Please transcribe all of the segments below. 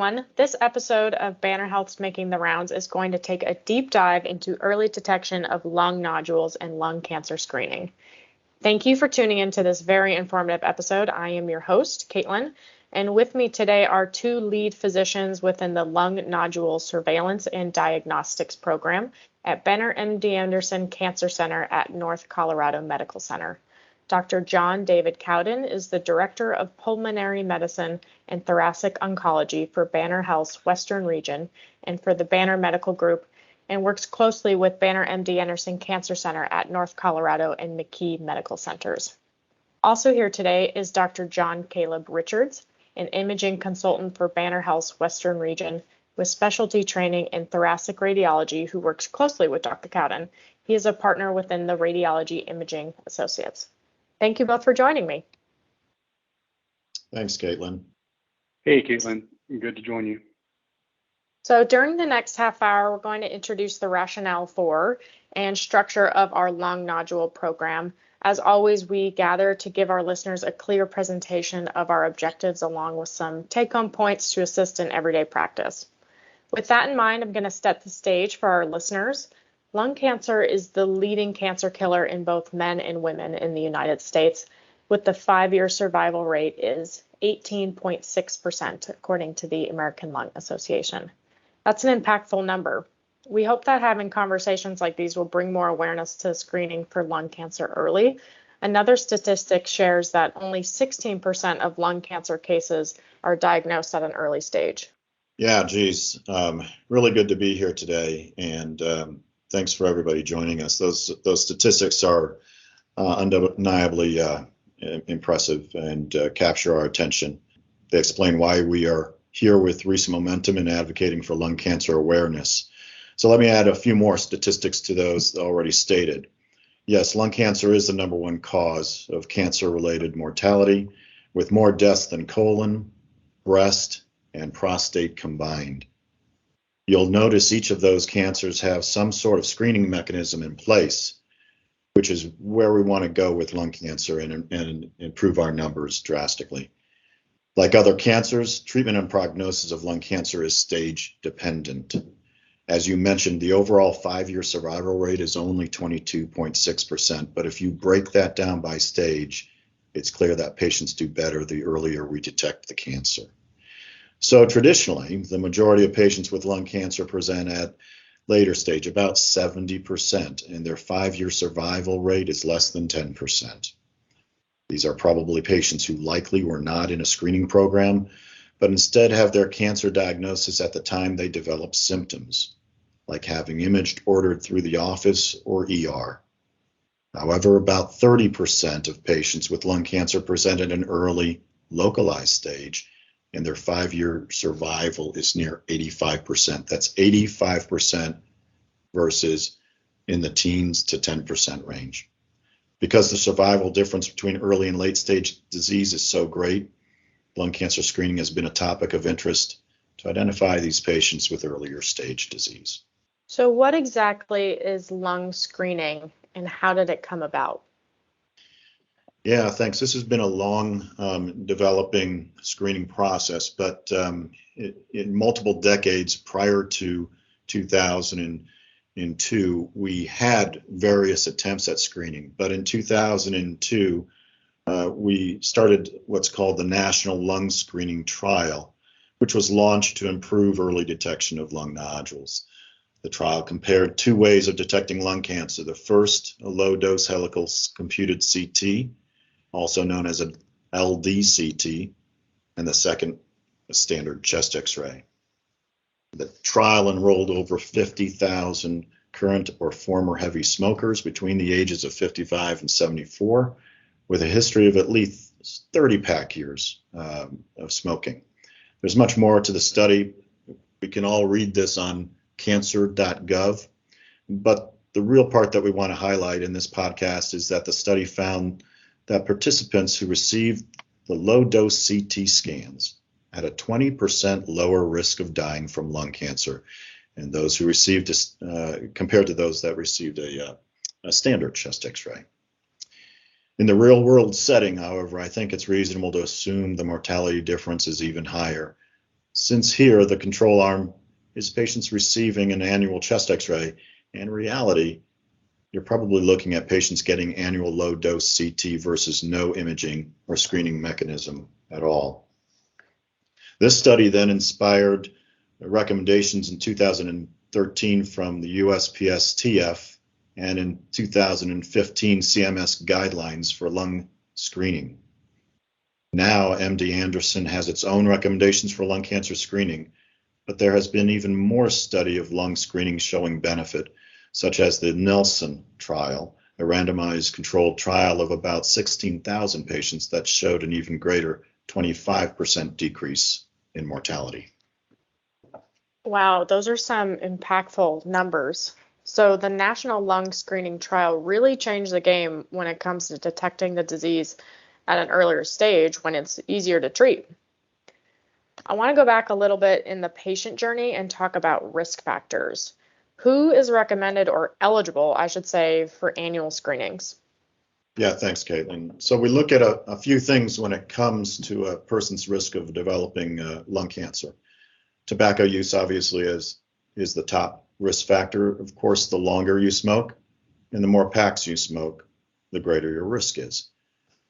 everyone. This episode of Banner Health's Making the Rounds is going to take a deep dive into early detection of lung nodules and lung cancer screening. Thank you for tuning into this very informative episode. I am your host, Caitlin, and with me today are two lead physicians within the Lung Nodule Surveillance and Diagnostics program at Benner MD Anderson Cancer Center at North Colorado Medical Center. Dr. John David Cowden is the Director of Pulmonary Medicine and Thoracic Oncology for Banner Health's Western Region and for the Banner Medical Group, and works closely with Banner MD Anderson Cancer Center at North Colorado and McKee Medical Centers. Also here today is Dr. John Caleb Richards, an imaging consultant for Banner Health's Western Region with specialty training in thoracic radiology, who works closely with Dr. Cowden. He is a partner within the Radiology Imaging Associates. Thank you both for joining me. Thanks, Caitlin. Hey, Caitlin. Good to join you. So during the next half hour, we're going to introduce the rationale for and structure of our lung nodule program. As always, we gather to give our listeners a clear presentation of our objectives along with some take-home points to assist in everyday practice. With that in mind, I'm going to set the stage for our listeners. Lung cancer is the leading cancer killer in both men and women in the United States, with the 5-year survival rate is 18.6%, according to the American Lung Association. That's an impactful number. We hope that having conversations like these will bring more awareness to screening for lung cancer early. Another statistic shares that only 16% of lung cancer cases are diagnosed at an early stage. Yeah, geez, really good to be here today, and thanks for everybody joining us. Those statistics are undeniably impressive and capture our attention. They explain why we are here with recent momentum in advocating for lung cancer awareness. So let me add a few more statistics to those already stated. Yes, lung cancer is the number one cause of cancer-related mortality, with more deaths than colon, breast, and prostate combined. You'll notice each of those cancers have some sort of screening mechanism in place, which is where we want to go with lung cancer and improve our numbers drastically. Like other cancers, treatment and prognosis of lung cancer is stage dependent. As you mentioned, the overall 5-year survival rate is only 22.6%, but if you break that down by stage, it's clear that patients do better the earlier we detect the cancer. So traditionally, the majority of patients with lung cancer present at later stage, about 70%, and their 5-year survival rate is less than 10%. These are probably patients who likely were not in a screening program, but instead have their cancer diagnosis at the time they develop symptoms, like having imaged ordered through the office or ER. However, about 30% of patients with lung cancer present at an early, localized stage, and their 5-year survival is near 85%. That's 85% versus in the teens to 10% range. Because the survival difference between early and late stage disease is so great, lung cancer screening has been a topic of interest to identify these patients with earlier stage disease. So what exactly is lung screening and how did it come about? Yeah, thanks. This has been a long developing screening process, but in multiple decades prior to 2002, we had various attempts at screening. But in 2002, we started what's called the National Lung Screening Trial, which was launched to improve early detection of lung nodules. The trial compared 2 ways of detecting lung cancer. The first, a low-dose helical computed CT, also known as an LDCT, and the second, a standard chest X-ray. The trial enrolled over 50,000 current or former heavy smokers between the ages of 55 and 74, with a history of at least 30 pack years of smoking. There's much more to the study. We can all read this on cancer.gov, but the real part that we want to highlight in this podcast is that the study found that participants who received the low-dose CT scans had a 20% lower risk of dying from lung cancer, and those who received compared to those that received a standard chest X-ray. In the real-world setting, however, I think it's reasonable to assume the mortality difference is even higher. since here the control arm is patients receiving an annual chest x-ray, in reality, you're probably looking at patients getting annual low-dose CT versus no imaging or screening mechanism at all. This study then inspired recommendations in 2013 from the USPSTF and in 2015 CMS guidelines for lung screening. Now, MD Anderson has its own recommendations for lung cancer screening, but there has been even more study of lung screening showing benefit, such as the Nelson trial, a randomized controlled trial of about 16,000 patients that showed an even greater 25% decrease in mortality. Wow, those are some impactful numbers. So the National Lung Screening Trial really changed the game when it comes to detecting the disease at an earlier stage when it's easier to treat. I want to go back a little bit in the patient journey and talk about risk factors. Who is recommended or eligible, I should say, for annual screenings? Yeah, thanks, Caitlin. So we look at a few things when it comes to a person's risk of developing lung cancer. Tobacco use obviously is the top risk factor. Of course, the longer you smoke and the more packs you smoke, the greater your risk is.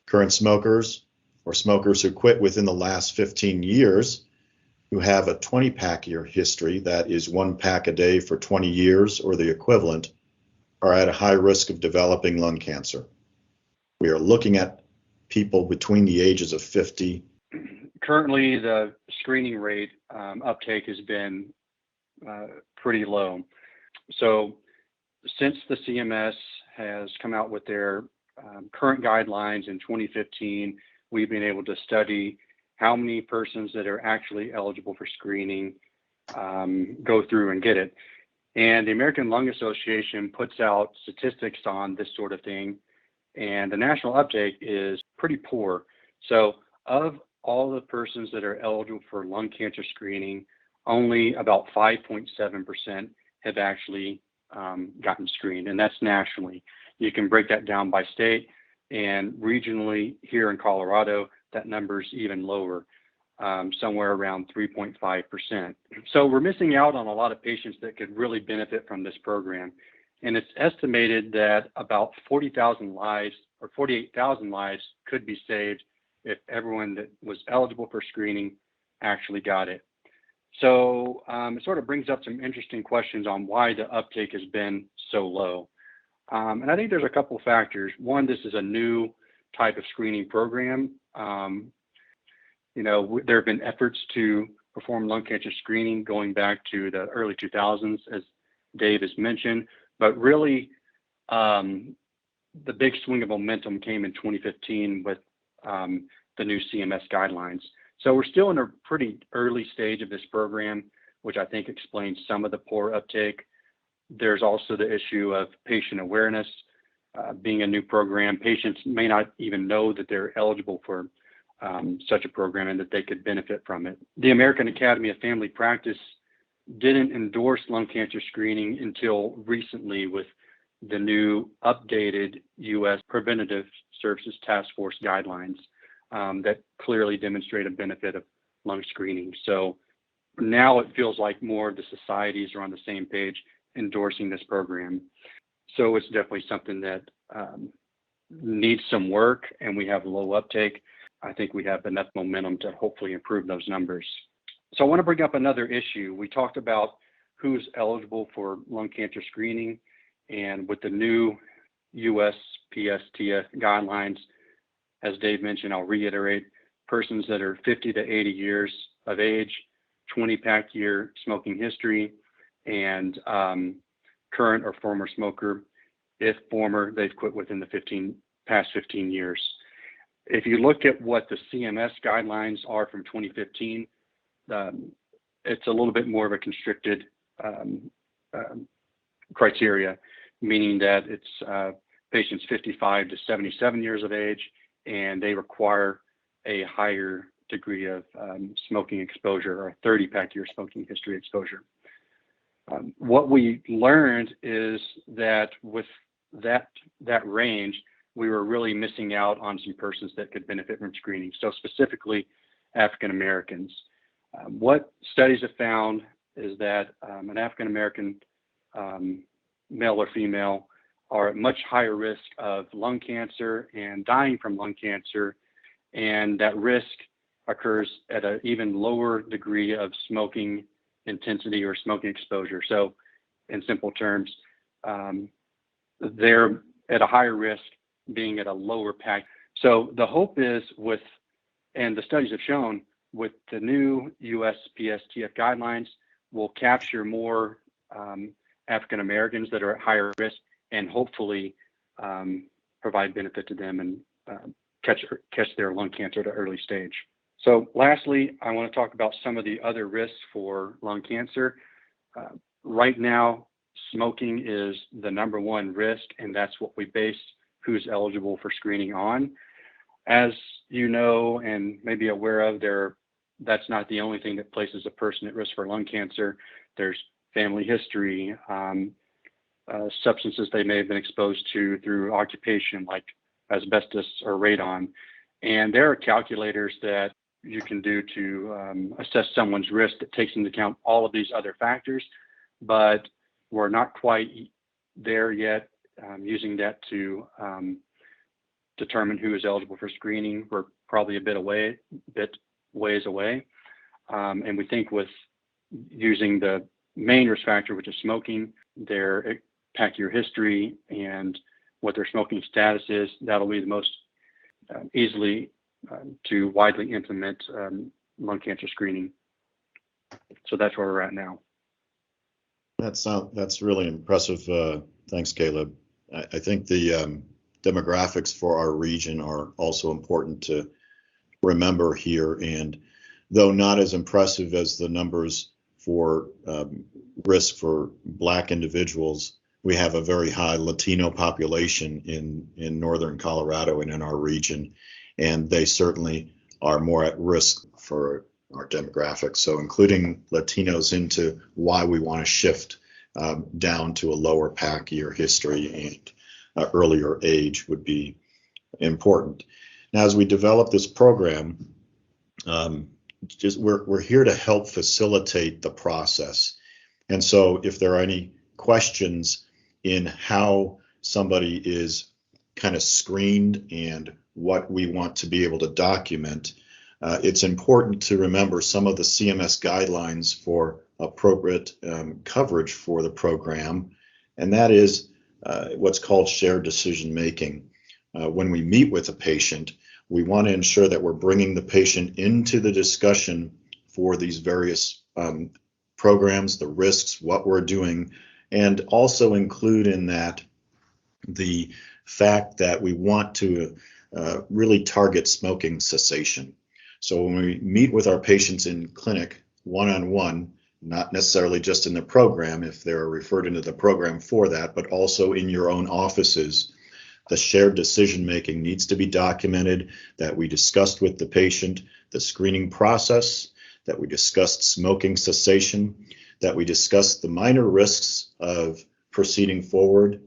Current smokers or smokers who quit within the last 15 years who have a 20-pack year history, that is 1 pack a day for 20 years or the equivalent, are at a high risk of developing lung cancer. We are looking at people between the ages of 50. Currently, the screening rate uptake has been pretty low. So since the CMS has come out with their current guidelines in 2015, we've been able to study how many persons that are actually eligible for screening go through and get it. And the American Lung Association puts out statistics on this sort of thing, and the national uptake is pretty poor. So of all the persons that are eligible for lung cancer screening, only about 5.7% have actually gotten screened, and that's nationally. You can break that down by state, and regionally here in Colorado, that number's even lower, somewhere around 3.5%. So we're missing out on a lot of patients that could really benefit from this program. And it's estimated that about 40,000 lives or 48,000 lives could be saved if everyone that was eligible for screening actually got it. So it sort of brings up some interesting questions on why the uptake has been so low. And I think there's a couple factors. One, this is a new type of screening program. There have been efforts to perform lung cancer screening going back to the early 2000s, as Dave has mentioned, but really the big swing of momentum came in 2015 with the new CMS guidelines. So we're still in a pretty early stage of this program, which I think explains some of the poor uptake. There's also the issue of patient awareness. Being a new program, patients may not even know that they're eligible for such a program and that they could benefit from it. The American Academy of Family Practice didn't endorse lung cancer screening until recently with the new updated U.S. Preventative Services Task Force guidelines that clearly demonstrate a benefit of lung screening. So now it feels like more of the societies are on the same page endorsing this program. So it's definitely something that needs some work, and we have low uptake. I think we have enough momentum to hopefully improve those numbers. So I want to bring up another issue. We talked about who's eligible for lung cancer screening, and with the new USPSTF guidelines, as Dave mentioned, I'll reiterate, persons that are 50 to 80 years of age, 20-pack year smoking history, and current or former smoker. If former, they've quit within the past 15 years. If you look at what the CMS guidelines are from 2015, it's a little bit more of a constricted criteria, meaning that it's patients 55 to 77 years of age, and they require a higher degree of smoking exposure or a 30-pack year smoking history exposure. What we learned is that with that range, we were really missing out on some persons that could benefit from screening. So specifically, African Americans. What studies have found is that an African American male or female are at much higher risk of lung cancer and dying from lung cancer, and that risk occurs at an even lower degree of smoking intensity or smoking exposure. So in simple terms, they're at a higher risk being at a lower pack. So the hope is and the studies have shown, with the new USPSTF guidelines, we'll capture more African Americans that are at higher risk and hopefully provide benefit to them and catch their lung cancer at an early stage. So lastly, I want to talk about some of the other risks for lung cancer. Right now, smoking is the number one risk, and that's what we base who's eligible for screening on. As you know, and may be aware of, that's not the only thing that places a person at risk for lung cancer. There's family history, substances they may have been exposed to through occupation, like asbestos or radon. And there are calculators that you can do to assess someone's risk that takes into account all of these other factors, but we're not quite there yet using that to determine who is eligible for screening. We're probably a bit ways away. And we think with using the main risk factor, which is smoking, their PAC-year history and what their smoking status is, that'll be the most easily to widely implement lung cancer screening. So that's where we're at now. That's really impressive. Thanks, Caleb. I think the demographics for our region are also important to remember here. And though not as impressive as the numbers for risk for Black individuals, we have a very high Latino population in northern Colorado and in our region, and they certainly are more at risk for our demographics. So including Latinos into why we want to shift down to a lower PAC-year history and earlier age would be important. Now, as we develop this program, we're here to help facilitate the process. And so if there are any questions in how somebody is kind of screened and what we want to be able to document, it's important to remember some of the CMS guidelines for appropriate coverage for the program, and that is what's called shared decision making. When we meet with a patient, we want to ensure that we're bringing the patient into the discussion for these various programs, the risks, what we're doing, and also include in that the fact that we want to really target smoking cessation. So when we meet with our patients in clinic one-on-one, not necessarily just in the program if they're referred into the program for that, but also in your own offices, the shared decision making needs to be documented, that we discussed with the patient the screening process, that we discussed smoking cessation, that we discussed the minor risks of proceeding forward,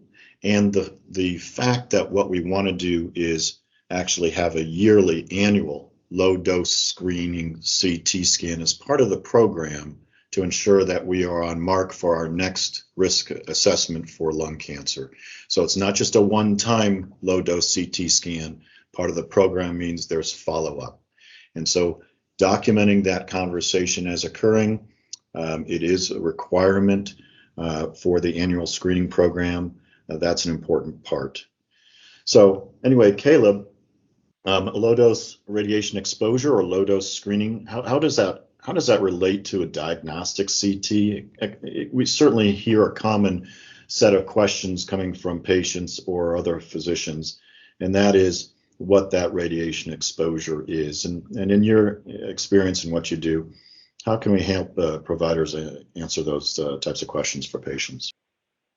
and the fact that what we want to do is actually have a yearly annual low dose screening CT scan as part of the program to ensure that we are on mark for our next risk assessment for lung cancer. So it's not just a one-time low dose CT scan. Part of the program means there's follow-up. And so documenting that conversation as occurring, it is a requirement for the annual screening program. That's an important part. So anyway, Caleb, low dose radiation exposure or low dose screening, how does that relate to a diagnostic CT? We certainly hear a common set of questions coming from patients or other physicians, and that is what that radiation exposure is. And in your experience and what you do, how can we help providers answer those types of questions for patients?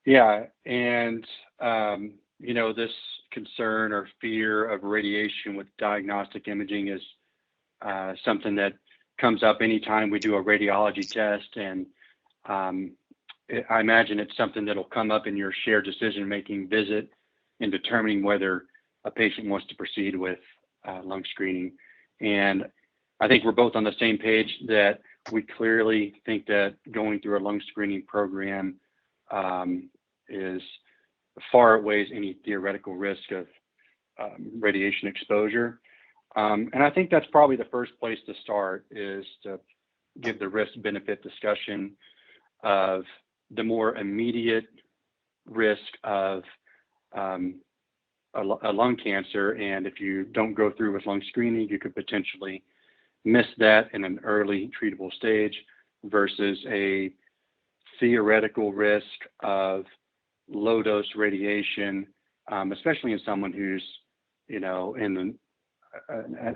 Yeah, and this concern or fear of radiation with diagnostic imaging is something that comes up anytime we do a radiology test, and I imagine it's something that'll come up in your shared decision-making visit in determining whether a patient wants to proceed with lung screening. And I think we're both on the same page that we clearly think that going through a lung screening program is far outweighs any theoretical risk of radiation exposure. And I think that's probably the first place to start, is to give the risk-benefit discussion of the more immediate risk of a lung cancer. And if you don't go through with lung screening, you could potentially miss that in an early treatable stage versus a theoretical risk of low dose radiation, especially in someone who's, in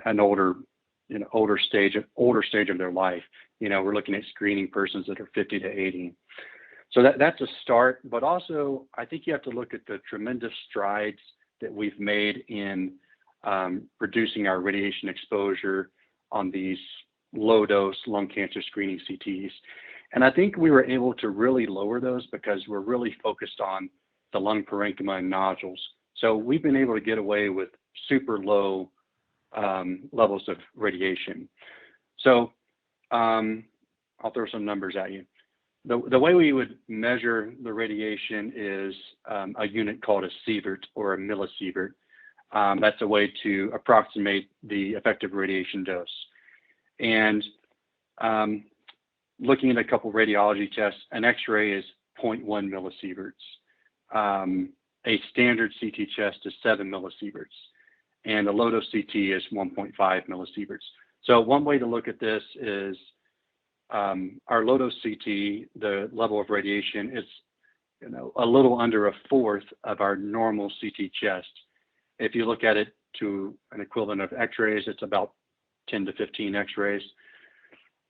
an older stage of their life. We're looking at screening persons that are 50 to 80. So that's a start, but also I think you have to look at the tremendous strides that we've made in reducing our radiation exposure on these low dose lung cancer screening CTs. And I think we were able to really lower those because we're really focused on the lung parenchyma and nodules. So we've been able to get away with super low levels of radiation. So I'll throw some numbers at you. The way we would measure the radiation is a unit called a sievert or a millisievert. That's a way to approximate the effective radiation dose. And looking at a couple radiology tests, an X-ray is 0.1 millisieverts. A standard CT chest is 7 millisieverts, and a low-dose CT is 1.5 millisieverts. So one way to look at this is our low-dose CT, the level of radiation is a little under a fourth of our normal CT chest. If you look at it to an equivalent of X-rays, it's about 10 to 15 X-rays.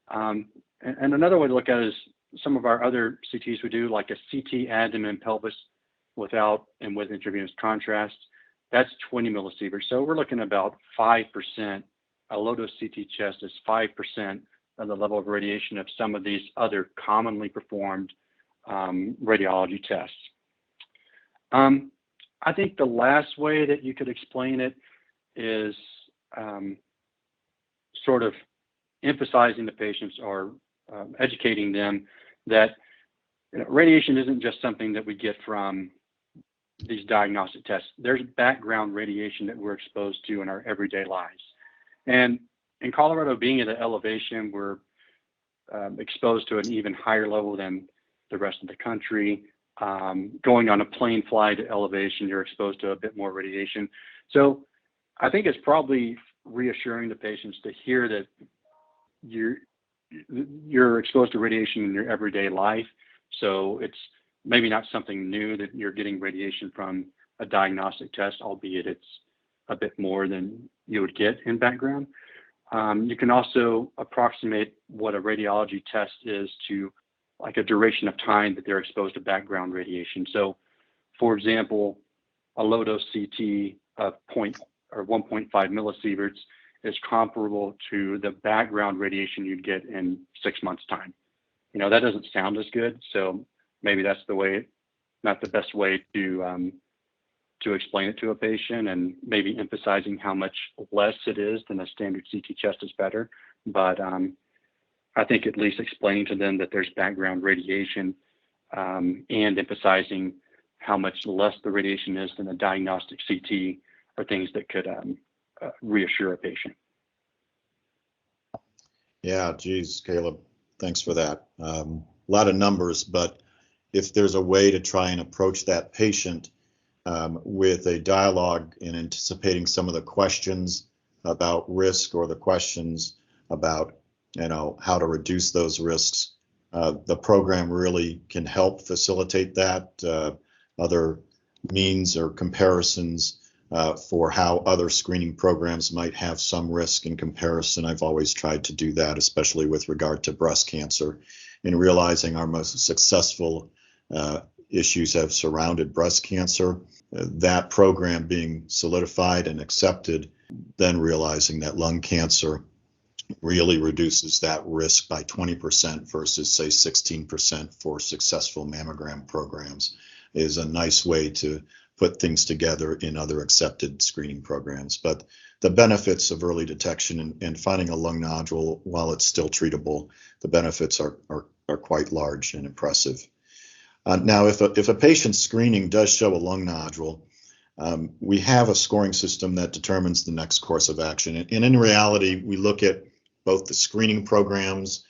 And another way to look at it is some of our other CTs we do, like a CT abdomen pelvis without and with intravenous contrast. That's 20 millisieverts. So we're looking at about 5%. A low-dose CT chest is 5% of the level of radiation of some of these other commonly performed radiology tests. I think the last way that you could explain it is sort of emphasizing the patients or educating them that radiation isn't just something that we get from these diagnostic tests. There's background radiation that we're exposed to in our everyday lives. And in Colorado, being at an elevation, we're exposed to an even higher level than the rest of the country. Going on a plane flight to elevation, you're exposed to a bit more radiation. So I think it's probably reassuring to patients to hear that you're exposed to radiation in your everyday life. So it's maybe not something new that you're getting radiation from a diagnostic test, albeit it's a bit more than you would get in background. You can also approximate what a radiology test is to like a duration of time that they're exposed to background radiation. So for example, a low dose CT of 1.5 millisieverts is comparable to the background radiation you'd get in 6 months' time. That doesn't sound as good. So maybe that's not the best way to explain it to a patient, and maybe emphasizing how much less it is than a standard CT chest is better. But I think at least explaining to them that there's background radiation and emphasizing how much less the radiation is than a diagnostic CT are things that could reassure a patient. Yeah, geez, Caleb, thanks for that. A lot of numbers, but if there's a way to try and approach that patient with a dialogue and anticipating some of the questions about risk or the questions about how to reduce those risks, the program really can help facilitate that. Other means or comparisons for how other screening programs might have some risk in comparison. I've always tried to do that, especially with regard to breast cancer, and realizing our most successful issues have surrounded breast cancer. That program being solidified and accepted, then realizing that lung cancer really reduces that risk by 20% versus say 16% for successful mammogram programs is a nice way to put things together in other accepted screening programs. But the benefits of early detection and finding a lung nodule while it's still treatable, the benefits are quite large and impressive. Now, if a patient's screening does show a lung nodule, we have a scoring system that determines the next course of action. And in reality, we look at both the screening programs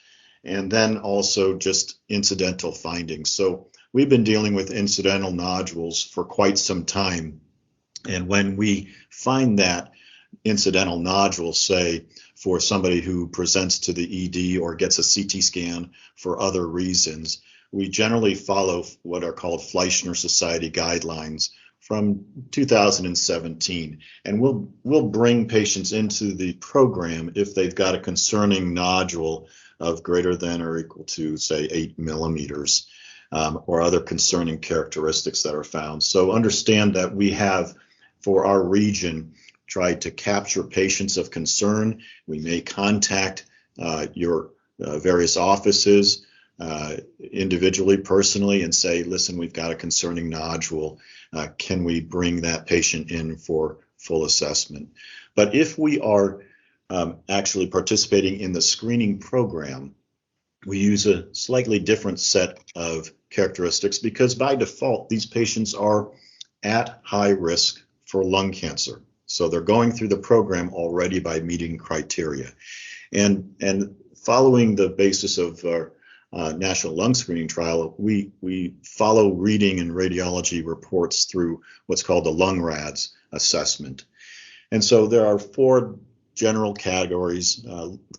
and then also just incidental findings. So we've been dealing with incidental nodules for quite some time. And when we find that incidental nodule, say, for somebody who presents to the ED or gets a CT scan for other reasons, we generally follow what are called Fleischner Society guidelines from 2017. And we'll bring patients into the program if they've got a concerning nodule of greater than or equal to, say, 8 millimeters, or other concerning characteristics that are found. So understand that we have, for our region, tried to capture patients of concern. We may contact your various offices individually, personally, and say, listen, we've got a concerning nodule. Can we bring that patient in for full assessment? But if we are actually participating in the screening program, we use a slightly different set of characteristics because by default, these patients are at high risk for lung cancer. So they're going through the program already by meeting criteria. And following the basis of our National Lung Screening Trial, we follow reading and radiology reports through what's called the lung RADS assessment. And so there are 4 general categories,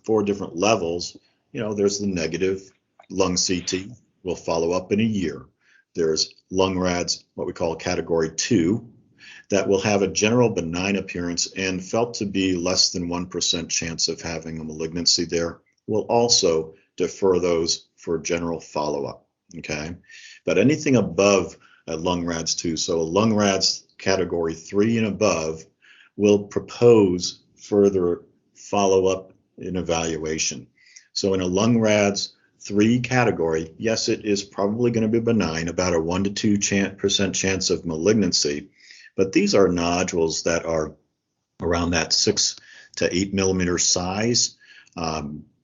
4 different levels. There's the negative lung CT. We'll follow up in a year. There's lung RADS, what we call category 2, that will have a general benign appearance and felt to be less than 1% chance of having a malignancy there. We'll also defer those for general follow-up, okay? But anything above a lung RADS 2, so a lung RADS category 3 and above, will propose further follow-up and evaluation. So in a lung RADS 3 category, yes, it is probably going to be benign, about a 1 to 2% chance of malignancy, but these are nodules that are around that 6 to 8 millimeter size,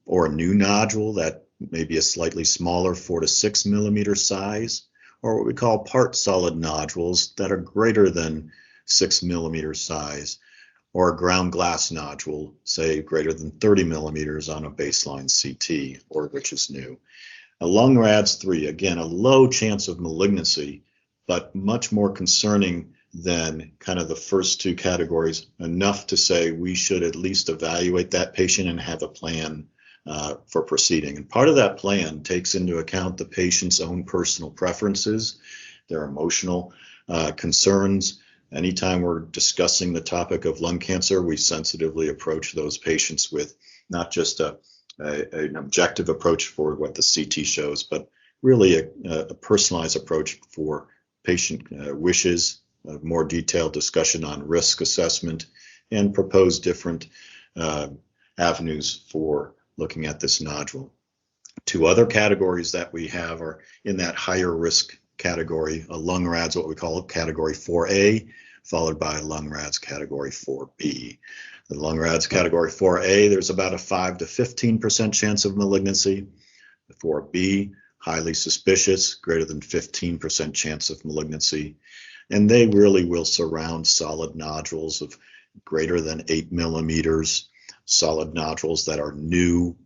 or a new nodule that may be a slightly smaller 4 to 6 millimeter size, or what we call part solid nodules that are greater than 6 millimeter size, or a ground glass nodule, say greater than 30 millimeters on a baseline CT, or which is new. A lung RADS 3, again, a low chance of malignancy, but much more concerning than kind of the first 2 categories, enough to say we should at least evaluate that patient and have a plan for proceeding. And part of that plan takes into account the patient's own personal preferences, their emotional concerns. Anytime we're discussing the topic of lung cancer, we sensitively approach those patients with not just an objective approach for what the CT shows, but really a personalized approach for patient wishes, a more detailed discussion on risk assessment, and propose different avenues for looking at this nodule. 2 other categories that we have are in that higher risk category, a lung RADS, what we call category 4A, followed by a lung RADS category 4B. The lung RADS category 4A, there's about a 5 to 15% chance of malignancy. The 4B, highly suspicious, greater than 15% chance of malignancy. And they really will surround solid nodules of greater than 8 millimeters, solid nodules that are new,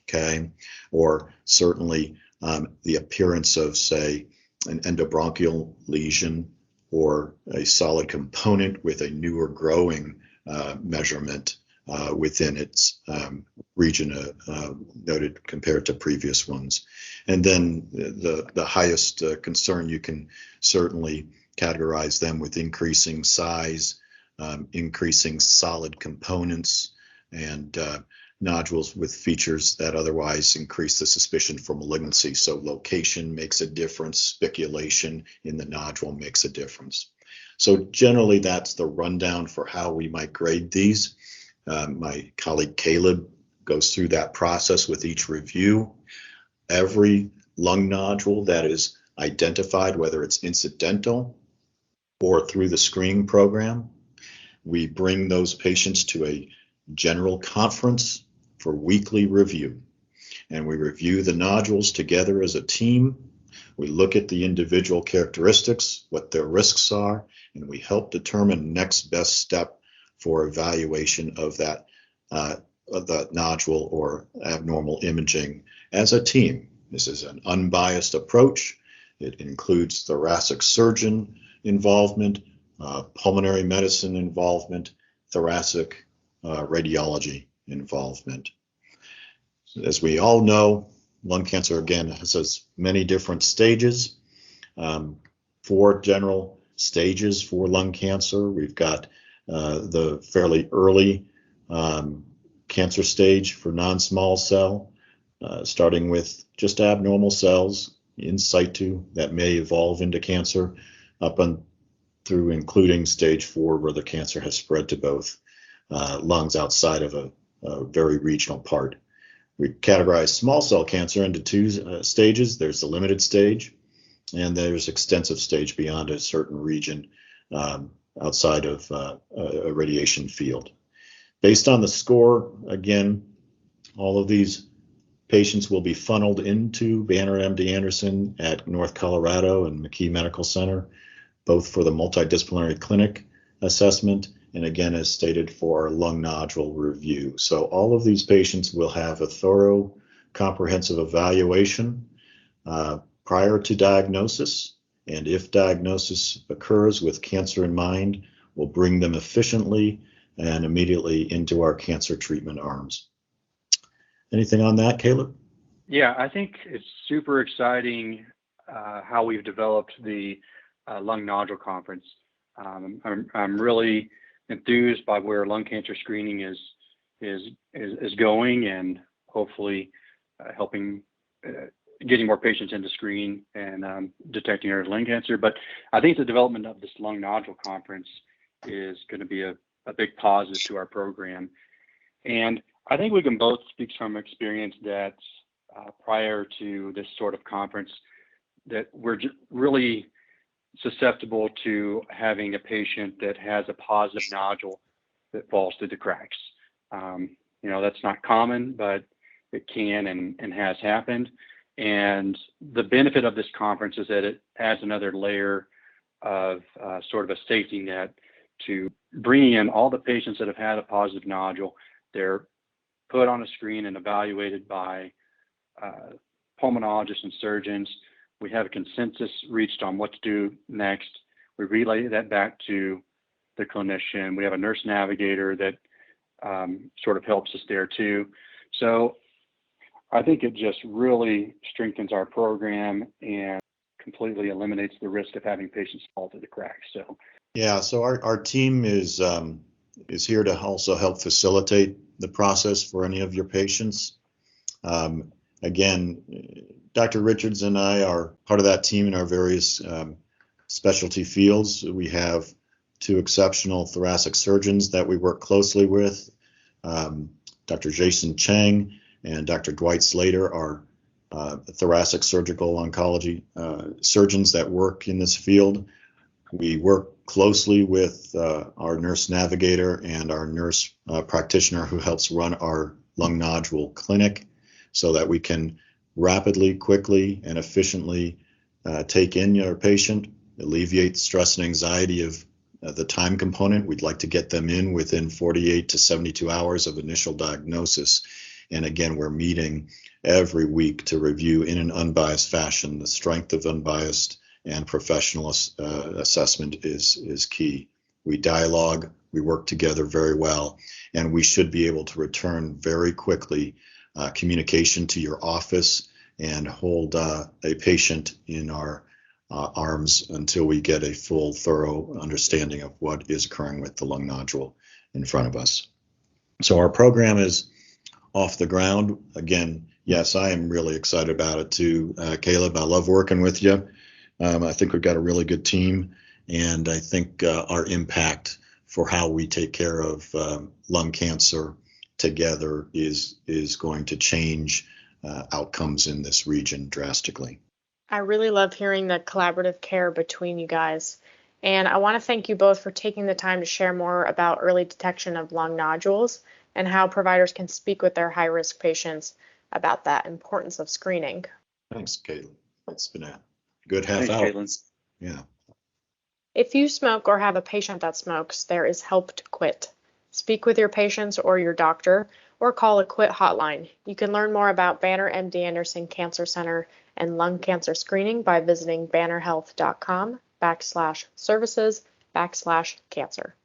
okay, or certainly the appearance of, say, an endobronchial lesion or a solid component with a newer growing measurement within its region noted compared to previous ones. And then the highest concern, you can certainly categorize them with increasing size, increasing solid components, and nodules with features that otherwise increase the suspicion for malignancy. So location makes a difference, speculation in the nodule makes a difference. So generally that's the rundown for how we might grade these. My colleague Caleb goes through that process with each review. Every lung nodule that is identified, whether it's incidental or through the screening program. We bring those patients to a general conference for weekly review, and we review the nodules together as a team. We look at the individual characteristics, what their risks are, and we help determine next best step for evaluation of that of the nodule or abnormal imaging as a team. This is an unbiased approach. It includes thoracic surgeon involvement, pulmonary medicine involvement, thoracic radiology involvement. As we all know, lung cancer, again, has many different stages. 4 general stages for lung cancer. We've got the fairly early cancer stage for non-small cell, starting with just abnormal cells in situ that may evolve into cancer, up and through including stage 4, where the cancer has spread to both lungs outside of a very regional part. We categorize small cell cancer into 2 stages. There's the limited stage, and there's extensive stage beyond a certain region outside of a radiation field. Based on the score, again, all of these patients will be funneled into Banner MD Anderson at North Colorado and McKee Medical Center, both for the multidisciplinary clinic assessment and, again, as stated, for our lung nodule review. So all of these patients will have a thorough, comprehensive evaluation prior to diagnosis, and if diagnosis occurs with cancer in mind, we'll bring them efficiently and immediately into our cancer treatment arms. Anything on that, Caleb? Yeah, I think it's super exciting how we've developed the lung nodule conference. I'm really enthused by where lung cancer screening is going, and hopefully helping getting more patients into screen and detecting early lung cancer. But I think the development of this lung nodule conference is going to be a big positive to our program. And I think we can both speak from experience that prior to this sort of conference, that we're really susceptible to having a patient that has a positive nodule that falls through the cracks. That's not common, but it can and has happened. And the benefit of this conference is that it adds another layer of sort of a safety net to bringing in all the patients that have had a positive nodule. They're put on a screen and evaluated by pulmonologists and surgeons. We have a consensus reached on what to do next. We relay that back to the clinician. We have a nurse navigator that sort of helps us there too. So I think it just really strengthens our program and completely eliminates the risk of having patients fall through the cracks. So our team is here to also help facilitate the process for any of your patients. Again, Dr. Richards and I are part of that team in our various specialty fields. We have 2 exceptional thoracic surgeons that we work closely with. Dr. Jason Chang and Dr. Dwight Slater are thoracic surgical oncology surgeons that work in this field. We work closely with our nurse navigator and our nurse practitioner who helps run our lung nodule clinic, so that we can rapidly, quickly, and efficiently take in your patient, alleviate stress and anxiety of the time component. We'd like to get them in within 48 to 72 hours of initial diagnosis. And again, we're meeting every week to review in an unbiased fashion. The strength of unbiased and professional assessment is key. We dialogue, we work together very well, and we should be able to return very quickly communication to your office and hold a patient in our arms until we get a full, thorough understanding of what is occurring with the lung nodule in front of us. So our program is off the ground. Again, yes, I am really excited about it too, Caleb. I love working with you. I think we've got a really good team, and I think our impact for how we take care of lung cancer together is going to change outcomes in this region drastically. I really love hearing the collaborative care between you guys. And I want to thank you both for taking the time to share more about early detection of lung nodules and how providers can speak with their high-risk patients about that importance of screening. Thanks, Caitlin. It's been a good half Thanks, hour. Caitlin. Yeah. If you smoke or have a patient that smokes, there is help to quit. Speak with your patients or your doctor, or call a quit hotline. You can learn more about Banner MD Anderson Cancer Center and lung cancer screening by visiting bannerhealth.com/services/cancer.